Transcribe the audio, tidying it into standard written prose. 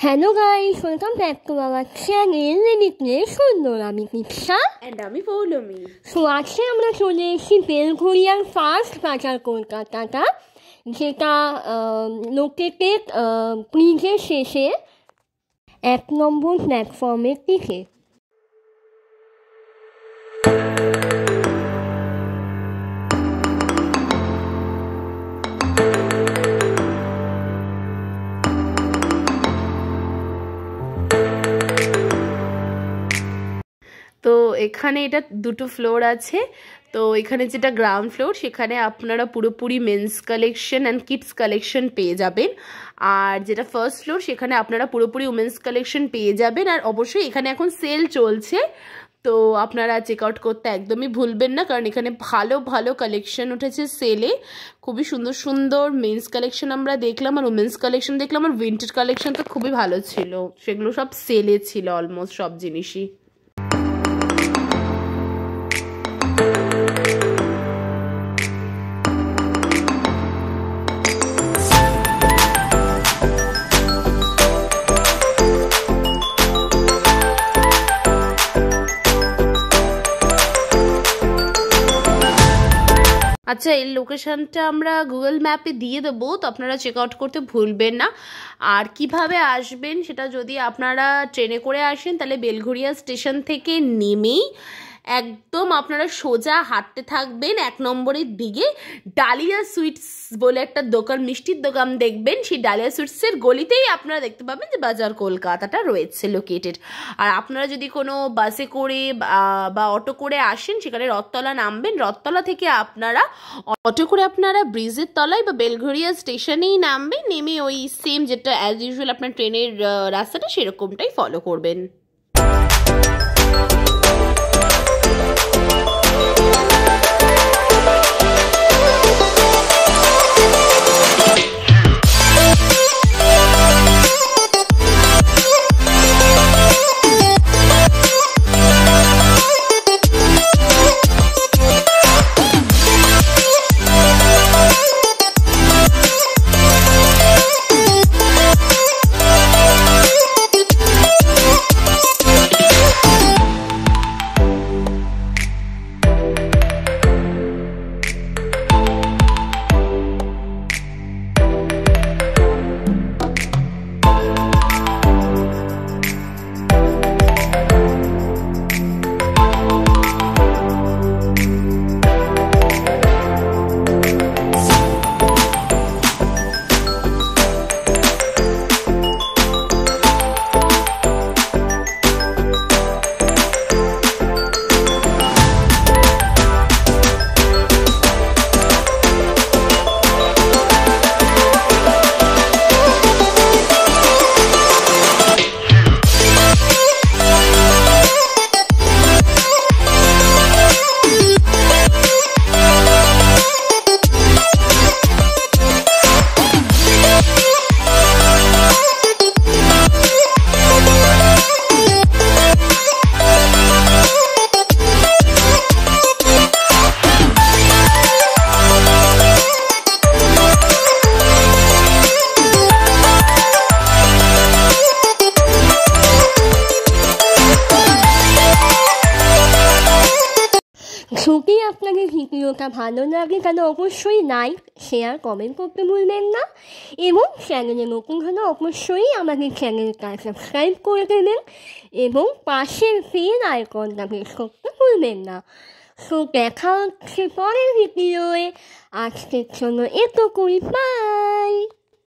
Hello guys, welcome back to our channel. আমি দীক্ষা and আমি পৌলমি। সো আজকে আমরা চলে এসেছি বেলঘড়িয়ার ফার্স্ট বাজার কলকাতাটা, যেটা লোকেটেড ব্রিজের শেষে 1 নম্বর প্ল্যাটফর্মের দিকে। তো এখানে এটা দুটো ফ্লোর আছে। তো এখানে যেটা গ্রাউন্ড ফ্লোর, সেখানে আপনারা পুরোপুরি men's collection and kids collection পেয়ে যাবেন। আর যেটা ফার্স্ট ফ্লোর, সেখানে আপনারা পুরোপুরি উমেন্স কালেকশন পেয়ে যাবেন। আর অবশ্যই এখানে এখন সেল চলছে, তো আপনারা চেক আউট করতে একদমই ভুলবেন না, কারণ এখানে ভালো ভালো কালেকশন উঠেছে সেলে। খুবই সুন্দর সুন্দর মেন্স কালেকশন আমরা দেখলাম, আর উমেন্স কালেকশন দেখলাম, আর উইন্টার কালেকশন তো খুবই ভালো ছিল। সেগুলো সব সেলে ছিল, অলমোস্ট সব জিনিসই। আচ্ছা, এই লোকেশনটা আমরা গুগল ম্যাপে দিয়ে দেবো, তো আপনারা চেক আউট করতে ভুলবেন না। আর কিভাবে আসবেন সেটা, যদি আপনারা ট্রেনে করে আসেন তাহলে বেলঘড়িয়া স্টেশন থেকে নেমেই একদম আপনারা সোজা হাঁটতে থাকবেন 1 নম্বরের দিকে। ডালিয়া সুইটস বলে একটা দোকান, মিষ্টির দোকান দেখবেন। সেই ডালিয়া সুইটসের গলিতেই আপনারা দেখতে পাবেন যে বাজার কলকাতাটা রয়েছে লোকেটেড। আর আপনারা যদি কোনো বাসে করে বা অটো করে আসেন, সেখানে রথতলা নামবেন। রথতলা থেকে আপনারা অটো করে আপনারা ব্রিজের তলায় বা বেলঘড়িয়া স্টেশনেই নামবেন। নেমে ওই সেম যেটা অ্যাজ ইউজুয়াল আপনার ট্রেনের রাস্তাটা, সেরকমটাই ফলো করবেন। যদি আপনাদের ভিডিওটা ভালো লাগে তাহলে অবশ্যই লাইক, শেয়ার, কমেন্ট করতে ভুলবেন না। এবং চ্যানেলে নতুন হলে অবশ্যই আমাদের চ্যানেলটা সাবস্ক্রাইব করে দেবেন এবং পাশের বেল আইকনটা প্রেস করতে ভুলবেন না। সো দেখা হচ্ছে পরের ভিডিওয়ে। আজকের জন্য এতটুকুই, বাই।